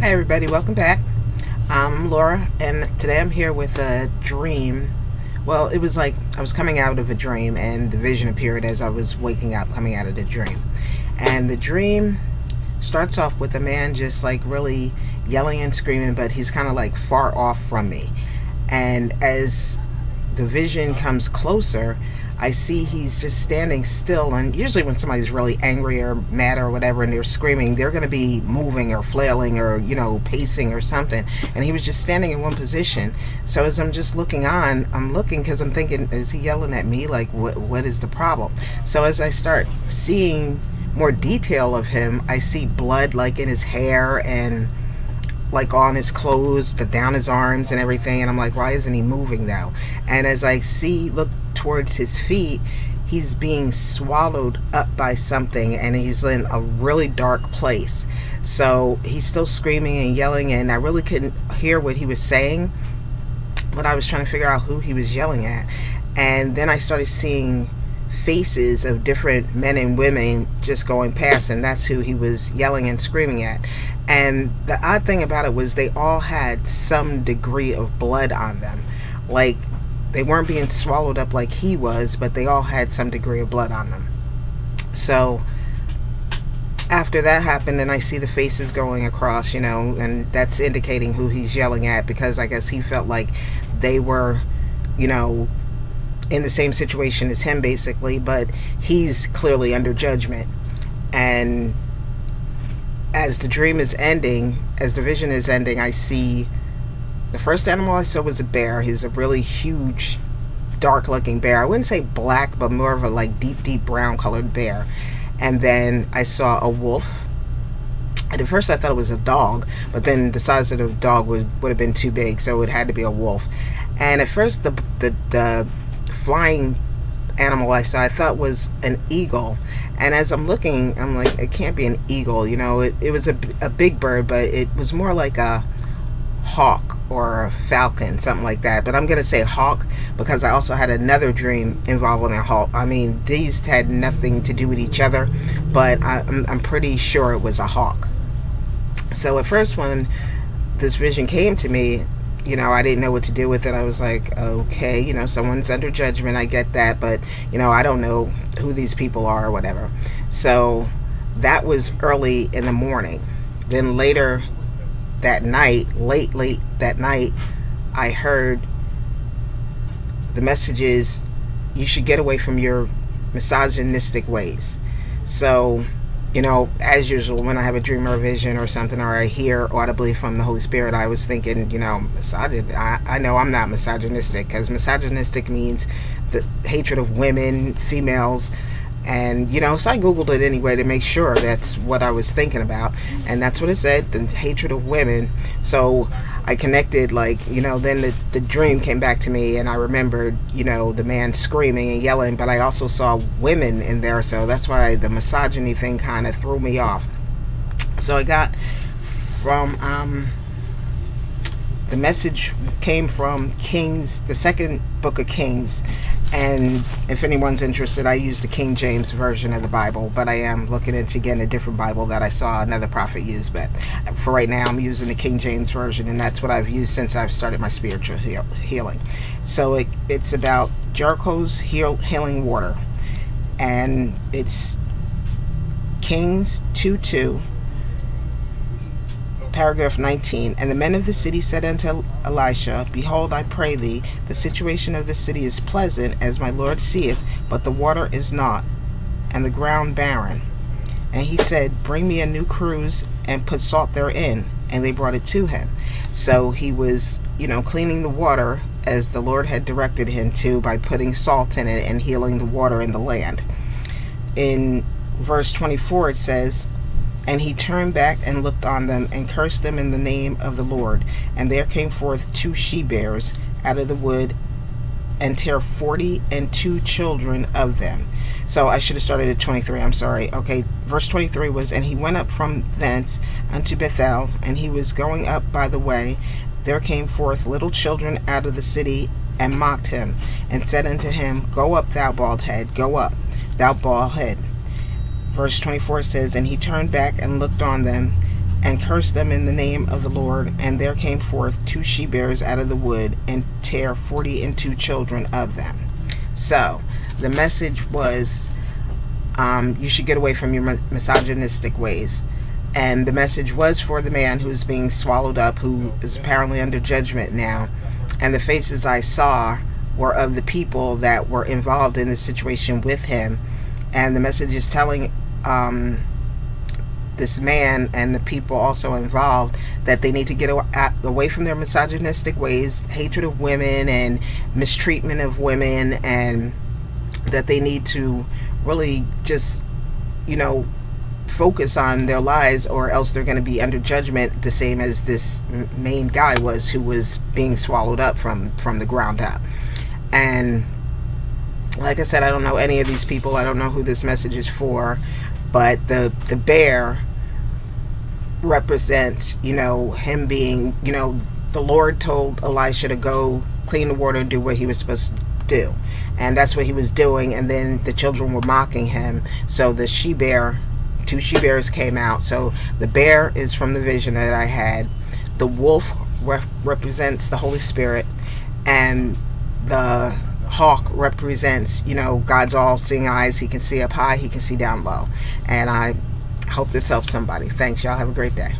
Hi everybody, welcome back. I'm Laura, and today I'm here with a dream. Well, it was like I was coming out of a dream and the vision appeared as I was waking up, coming out of the dream. And the dream starts off with a man just like really yelling and screaming, but he's kind of like far off from me. And as the vision comes closer, I see he's just standing still, and usually when somebody's really angry or mad or whatever and they're screaming, they're going to be moving or flailing or, pacing or something. And he was just standing in one position. So as I'm just looking on, I'm looking because I'm thinking, is he yelling at me? Like, what is the problem? So as I start seeing more detail of him, I see blood like in his hair and like on his clothes, down his arms and everything. And I'm like, why isn't he moving though? And as I look towards his feet, he's being swallowed up by something, and he's in a really dark place. So he's still screaming and yelling, and I really couldn't hear what he was saying, but I was trying to figure out who he was yelling at. And then I started seeing faces of different men and women just going past, and that's who he was yelling and screaming at. And the odd thing about it was they all had some degree of blood on them. Like, they weren't being swallowed up like he was, but they all had some degree of blood on them. So after that happened, and I see the faces going across, and that's indicating who he's yelling at, because I guess he felt like they were, in the same situation as him basically, but he's clearly under judgment. And as the dream is ending, as the vision is ending, I see the first animal I saw was a bear. He's a really huge, dark-looking bear. I wouldn't say black, but more of a like deep brown-colored bear. And then I saw a wolf. And at first I thought it was a dog, but then the size of the dog would have been too big, so it had to be a wolf. And at first the flying animal I saw, I thought was an eagle. And as I'm looking, I'm like, it can't be an eagle. It was a big bird, but it was more like a hawk or a falcon, something like that. But I'm going to say hawk because I also had another dream involving a hawk. I mean, these had nothing to do with each other, but I'm pretty sure it was a hawk. So at first when this vision came to me, I didn't know what to do with it. I was like, okay, someone's under judgment. I get that, but, I don't know who these people are or whatever. So that was early in the morning. Then later that night, late that night, I heard the messages, you should get away from your misogynistic ways. So, as usual, when I have a dream or a vision or something, or I hear audibly from the Holy Spirit, I was thinking, I know I'm not misogynistic, because misogynistic means the hatred of women, females. And, so I Googled it anyway to make sure that's what I was thinking about. And that's what it said, the hatred of women. So I connected, then the dream came back to me, and I remembered, the man screaming and yelling. But I also saw women in there. So that's why the misogyny thing kind of threw me off. So I got from, the message came from Kings, the second book of Kings. And if anyone's interested, I use the King James version of the Bible, but I am looking into getting a different Bible that I saw another prophet use. But for right now, I'm using the King James version, and that's what I've used since I've started my spiritual healing. So it's about Jericho's healing water, and it's Kings 2:2. Paragraph 19. And the men of the city said unto Elisha, behold, I pray thee, the situation of the city is pleasant, as my Lord seeth, but the water is not, and the ground barren. And he said, bring me a new cruse, and put salt therein. And they brought it to him. So he was, cleaning the water as the Lord had directed him to, by putting salt in it and healing the water in the land. In verse 24 it says, and he turned back and looked on them, and cursed them in the name of the Lord. And there came forth 2 she-bears out of the wood, and tare 42 children of them. So I should have started at 23, I'm sorry. Okay, verse 23 was, and he went up from thence unto Bethel, and he was going up by the way. There came forth little children out of the city, and mocked him, and said unto him, go up, thou bald head, go up, thou bald head. Verse 24 says, and he turned back and looked on them, and cursed them in the name of the Lord. And there came forth 2 she-bears out of the wood, and tare 42 children of them. So the message was, you should get away from your misogynistic ways. And the message was for the man who's being swallowed up, who is apparently under judgment now. And the faces I saw were of the people that were involved in the situation with him. And the message is telling this man and the people also involved that they need to get away from their misogynistic ways, hatred of women and mistreatment of women, and that they need to really just, focus on their lives, or else they're going to be under judgment, the same as this main guy was, who was being swallowed up from the ground up. And like I said, I don't know any of these people. I don't know who this message is for, but the bear represents, him being, the Lord told Elisha to go clean the water and do what he was supposed to do. And that's what he was doing. And then the children were mocking him. So the she-bear, 2 she-bears came out. So the bear is from the vision that I had. The wolf represents the Holy Spirit. And the hawk represents, God's all-seeing eyes. He can see up high, he can see down low. And I hope this helps somebody. Thanks, y'all. Have a great day.